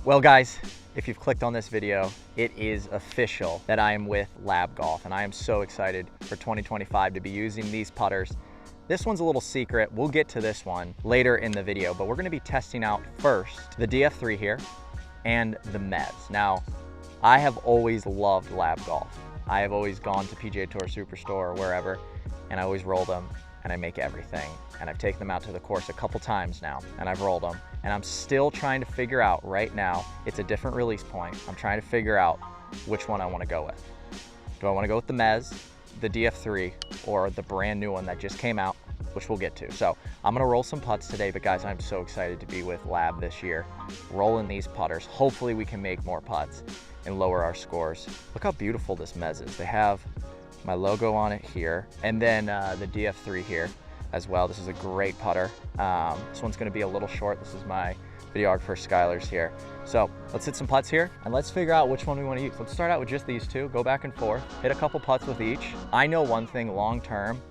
Well guys, if you've clicked on this video, it is official that I am with Lab Golf, and I am so excited for 2025 to be using these putters. This one's a little secret. We'll get to this one later in the video, but we're gonna be testing out first the DF3 here and the Mez. Now, I have always loved Lab Golf. I have always gone to PGA Tour Superstore or wherever, and I always roll them and I make everything. And I've taken them out to the course a couple times now, and I've rolled them. And I'm still trying to figure out right now, it's a different release point. I'm trying to figure out which one I wanna go with. Do I wanna go with the Mez, the DF3, or the brand new one that just came out, which we'll get to. So I'm gonna roll some putts today, but guys, I'm so excited to be with Lab this year, rolling these putters. Hopefully we can make more putts and lower our scores. Look how beautiful this Mez is. They have my logo on it here, and then the DF3 here as well. This is a great putter. This one's gonna be a little short. This is my videographer Skylar's here. So let's hit some putts here and let's figure out which one we wanna use. Let's start out with just these two, go back and forth, hit a couple putts with each. I know one thing long term,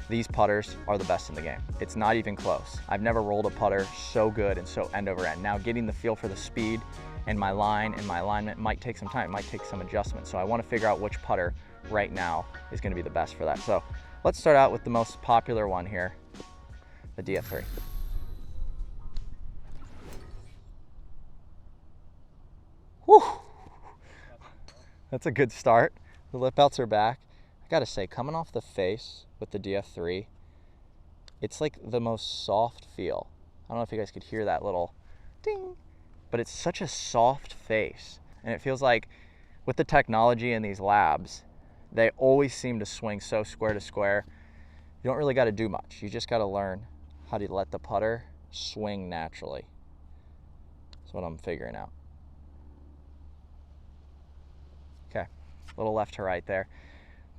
these putters are the best in the game. It's not even close. I've never rolled a putter so good and so end over end. Now getting the feel for the speed and my line and my alignment might take some time, it might take some adjustment. So I wanna figure out which putter right now is gonna be the best for that. So let's start out with the most popular one here, the DF3. Whew. That's a good start. The lip belts are back. I gotta say, coming off the face with the DF3, it's like the most soft feel. I don't know if you guys could hear that little ding, but it's such a soft face. And it feels like with the technology in these labs, they always seem to swing so square to square. You don't really got to do much. You just got to learn how to let the putter swing naturally. That's what I'm figuring out. Okay, a little left to right there.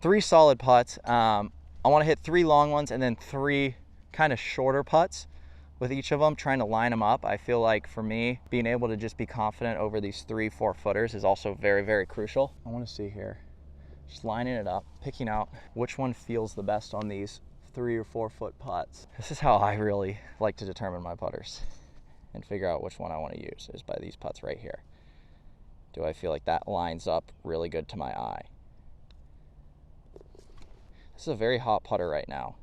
3 solid putts. I want to hit 3 long ones and then 3 kind of shorter putts with each of them, trying to line them up. I feel like for me, being able to just be confident over these 3-4 footers is also very, very crucial. I want to see here. Just lining it up, picking out which one feels the best on these 3 or 4 foot putts. This is how I really like to determine my putters and figure out which one I want to use, is by these putts right here. Do I feel like that lines up really good to my eye? This is a very hot putter right now.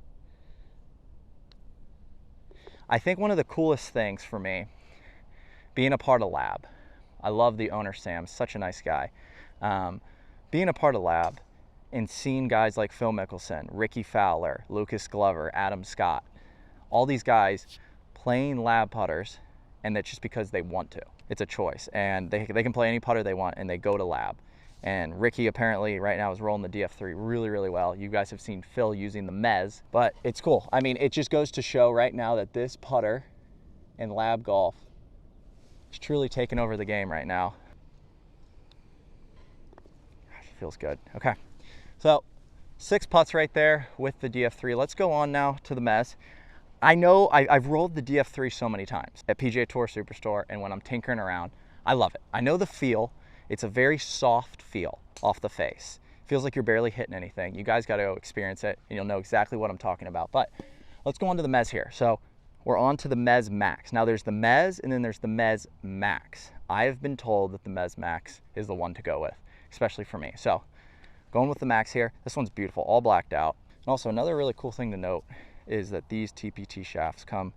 I think one of the coolest things for me, being a part of Lab, I love the owner Sam, such a nice guy. Being a part of Lab and seeing guys like Phil Mickelson, Ricky Fowler, Lucas Glover, Adam Scott, all these guys playing Lab putters, and that's just because they want to. It's a choice, and they can play any putter they want, and they go to Lab. And Ricky apparently right now is rolling the DF3 really, really well. You guys have seen Phil using the Mez, but it's cool. I mean, it just goes to show right now that this putter in Lab Golf is truly taking over the game right now. Feels good. Okay, so 6 putts right there with the DF3. Let's go on now to the Mez. I know I've rolled the DF3 so many times at PGA Tour Superstore, and when I'm tinkering around, I love it. I know the feel. It's a very soft feel off the face. Feels like you're barely hitting anything. You guys got to go experience it, and you'll know exactly what I'm talking about. But let's go on to the Mez here. So we're on to the Mez Max. Now there's the Mez, and then there's the Mez Max. I have been told that the Mez Max is the one to go with, especially for me. So going with the Max here. This one's beautiful, all blacked out. And also another really cool thing to note is that these TPT shafts come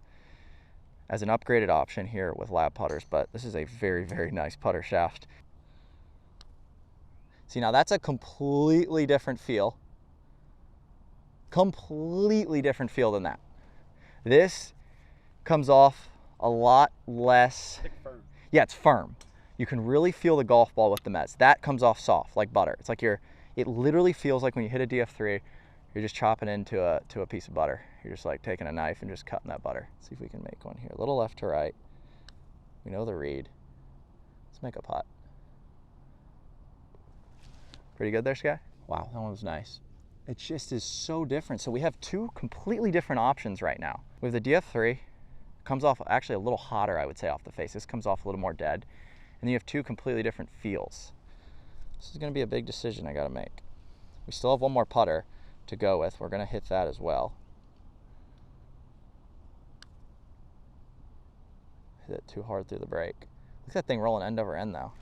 as an upgraded option here with Lab putters, but this is a very, very nice putter shaft. See, now that's a completely different feel. Completely different feel than that. This comes off a lot less. Thick, firm. Yeah, it's firm. You can really feel the golf ball with the Mez. That comes off soft, like butter. It's like it literally feels like when you hit a DF3, you're just chopping into a piece of butter. You're just like taking a knife and just cutting that butter. Let's see if we can make one here. A little left to right. We know the read. Let's make a putt. Pretty good there, Sky? Wow, that one was nice. It just is so different. So we have 2 completely different options right now. With the DF3, comes off actually a little hotter, I would say, off the face. This comes off a little more dead. And then you have 2 completely different feels. This is gonna be a big decision I gotta make. We still have one more putter to go with. We're gonna hit that as well. Hit it too hard through the break. Look at that thing rolling end over end though,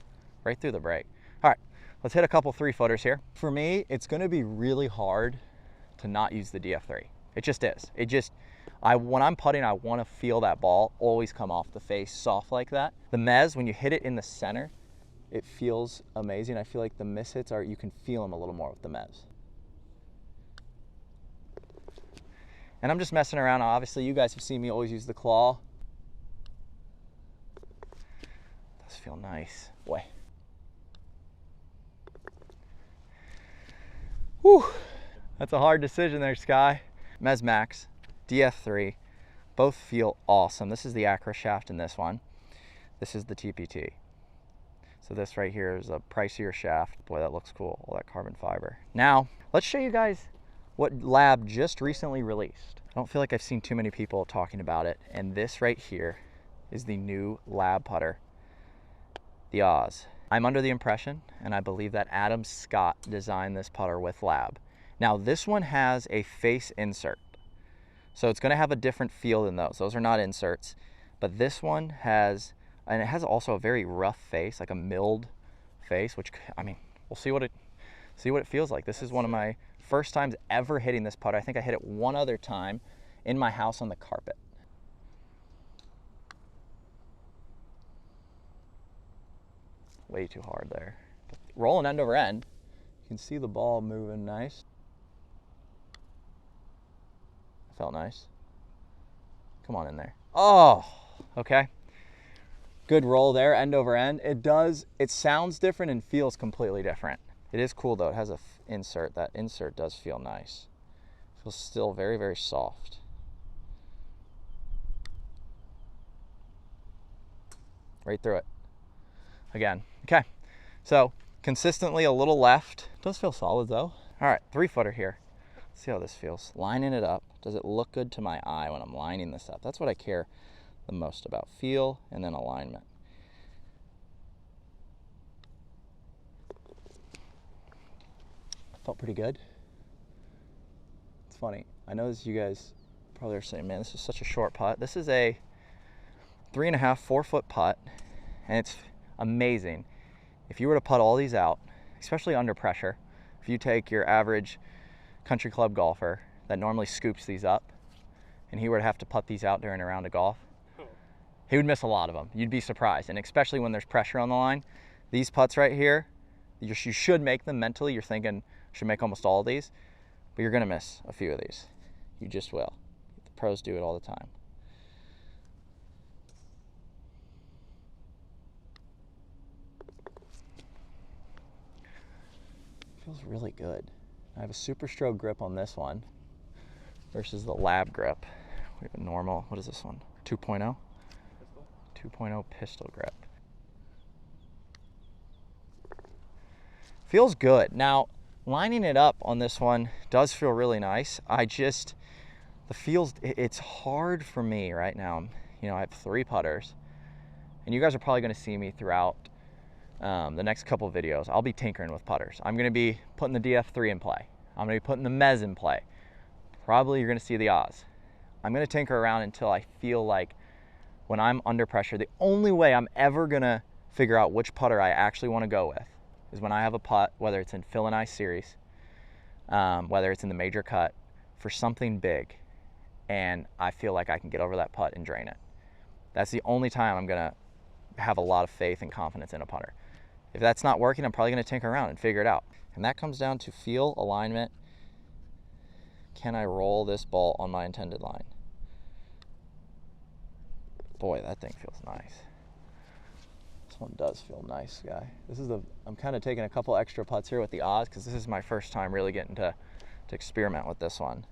right through the brake. All right, let's hit a couple 3-footers here. For me, it's gonna be really hard to not use the DF3. It just is. When I'm putting, I wanna feel that ball always come off the face soft like that. The Mez, when you hit it in the center, it feels amazing. I feel like the miss hits you can feel them a little more with the Mez. And I'm just messing around. Obviously, you guys have seen me always use the claw. It does feel nice. Boy. Whew. That's a hard decision there, Sky. Mez Max, DF3, both feel awesome. This is the Acra shaft in this one. This is the TPT. So this right here is a pricier shaft. Boy, that looks cool, all that carbon fiber. Now, let's show you guys what Lab just recently released. I don't feel like I've seen too many people talking about it. And this right here is the new Lab putter, the Oz. I'm under the impression, and I believe that Adam Scott designed this putter with Lab. Now this one has a face insert. So it's gonna have a different feel than those. Those are not inserts, but this one has, and it has also a very rough face, like a milled face, which, I mean, we'll see what it feels like. This is one of my first times ever hitting this putter. I think I hit it one other time in my house on the carpet. Way too hard there. But rolling end over end, you can see the ball moving nice. Felt nice. Come on in there. Oh, okay. Good roll there, end over end. It sounds different and feels completely different. It is cool though, it has a insert. That insert does feel nice. Feels still very, very soft. Right through it. Again, okay. So consistently a little left. Does feel solid though. All right, 3-footer here. Let's see how this feels. Lining it up. Does it look good to my eye when I'm lining this up? That's what I care the most about. Feel and then alignment. Felt pretty good. It's funny. I know this, you guys probably are saying, man, this is such a short putt. This is a 3.5, 4-foot putt, and it's amazing. If you were to putt all these out, especially under pressure, if you take your average country club golfer that normally scoops these up and he were to have to putt these out during a round of golf, he would miss a lot of them. You'd be surprised. And especially when there's pressure on the line, these putts right here, you should make them mentally. You're thinking, I should make almost all of these, but you're gonna miss a few of these. You just will. The pros do it all the time. Feels really good. I have a super stroke grip on this one versus the Lab grip. We have a normal, what is this one? 2.0? 2.0 pistol grip. Feels good. Now, lining it up on this one does feel really nice. It's hard for me right now. You know, I have 3 putters, and you guys are probably gonna see me throughout the next couple of videos. I'll be tinkering with putters. I'm gonna be putting the DF3 in play. I'm gonna be putting the Mez in play. Probably you're gonna see the Oz. I'm gonna tinker around until I feel like when I'm under pressure, the only way I'm ever gonna figure out which putter I actually wanna go with is when I have a putt, whether it's in Phil and I series, whether it's in the major cut, for something big, and I feel like I can get over that putt and drain it. That's the only time I'm gonna have a lot of faith and confidence in a putter. If that's not working, I'm probably gonna tinker around and figure it out. And that comes down to feel, alignment. Can I roll this ball on my intended line? Boy, that thing feels nice. This one does feel nice, guy. I'm kind of taking a couple extra putts here with the Oz because this is my first time really getting to experiment with this one.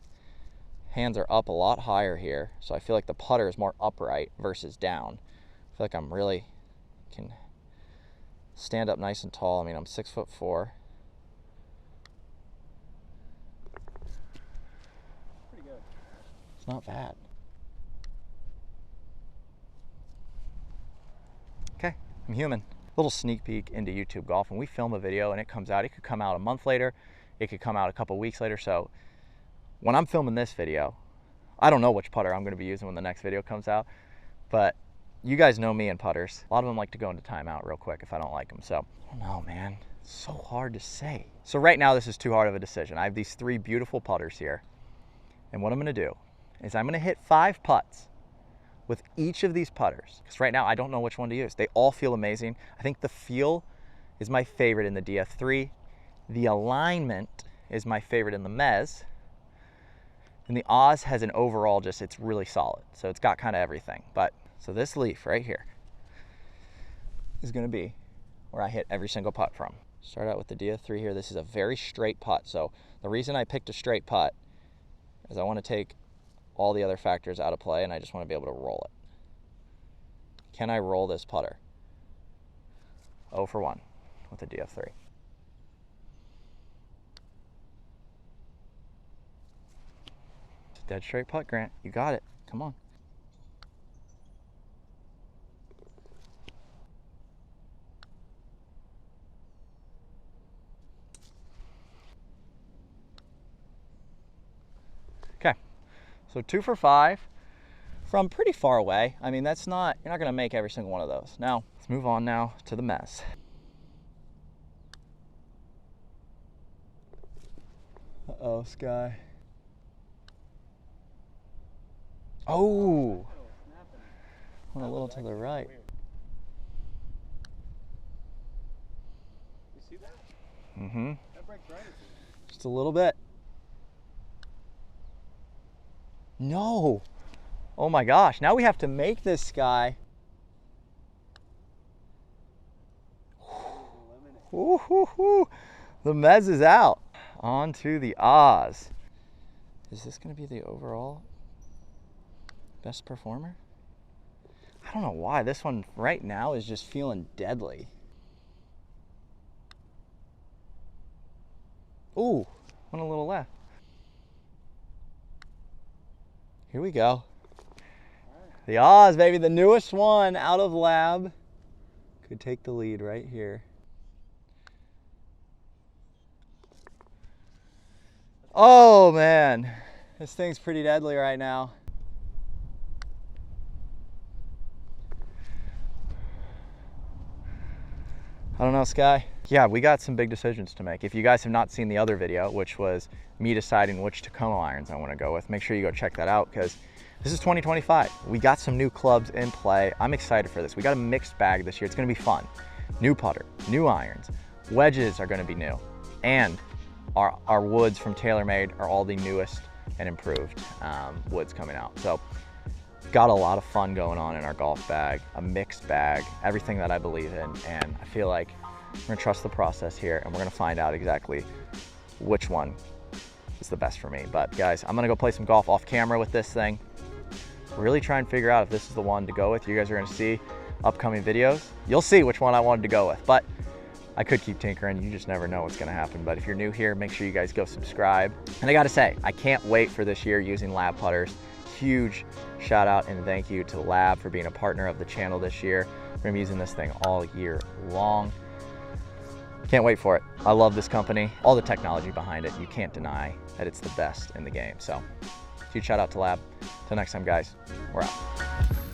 Hands are up a lot higher here, so I feel like the putter is more upright versus down. I feel like I'm really can stand up nice and tall. I mean, I'm 6'4". Pretty good. It's not bad. Okay, I'm human. Little sneak peek into YouTube golf. When we film a video and it comes out, it could come out a month later, it could come out a couple weeks later. So when I'm filming this video, I don't know which putter I'm going to be using when the next video comes out, but You guys know me and putters. A lot of them like to go into timeout real quick if I don't like them. So, I don't know, man. It's so hard to say. So right now, this is too hard of a decision. I have these 3 beautiful putters here. And what I'm gonna do is I'm gonna hit 5 putts with each of these putters. Because right now, I don't know which one to use. They all feel amazing. I think the feel is my favorite in the DF3. The alignment is my favorite in the Mez. And the Oz has an overall it's really solid. So it's got kind of everything. So this leaf right here is gonna be where I hit every single putt from. Start out with the DF3 here. This is a very straight putt. So the reason I picked a straight putt is I wanna take all the other factors out of play and I just wanna be able to roll it. Can I roll this putter? 0 for 1 with the DF3. It's a dead straight putt, Grant. You got it. Come on. Okay, so 2 for 5 from pretty far away. I mean, you're not gonna make every single one of those. Now, let's move on now to the Mez. Uh-oh, Sky. Oh! Went a little to the right. You see that? Mm-hmm. That breaks right. Just a little bit. No. Oh my gosh. Now we have to make this, Sky. Ooh, ooh, ooh. The Mez is out. On to the Oz. Is this going to be the overall best performer? I don't know why. This one right now is just feeling deadly. Ooh, went a little left. Here we go. The Oz, baby, the newest one out of lab. Could take the lead right here. Oh man, this thing's pretty deadly right now. I don't know, Sky. Yeah, we got some big decisions to make. If you guys have not seen the other video, which was me deciding which Takomo irons I want to go with, make sure you go check that out because this is 2025. We got some new clubs in play. I'm excited for this. We got a mixed bag this year. It's going to be fun. New putter, new irons, wedges are going to be new, and our woods from TaylorMade are all the newest and improved woods coming out. So got a lot of fun going on in our golf bag, a mixed bag, everything that I believe in, and I feel like we're gonna trust the process here and we're gonna find out exactly which one is the best for me. But guys, I'm gonna go play some golf off camera with this thing, really try and figure out if this is the one to go with. You guys are gonna see upcoming videos. You'll see which one I wanted to go with, but I could keep tinkering. You just never know what's gonna happen. But if you're new here, make sure you guys go subscribe. And I gotta say, I can't wait for this year using lab putters. Huge shout out and thank you to Lab for being a partner of the channel this year. We're gonna be using this thing all year long. Can't wait for it. I love this company. All the technology behind it, you can't deny that it's the best in the game. So huge shout out to Lab. Till next time, guys, we're out.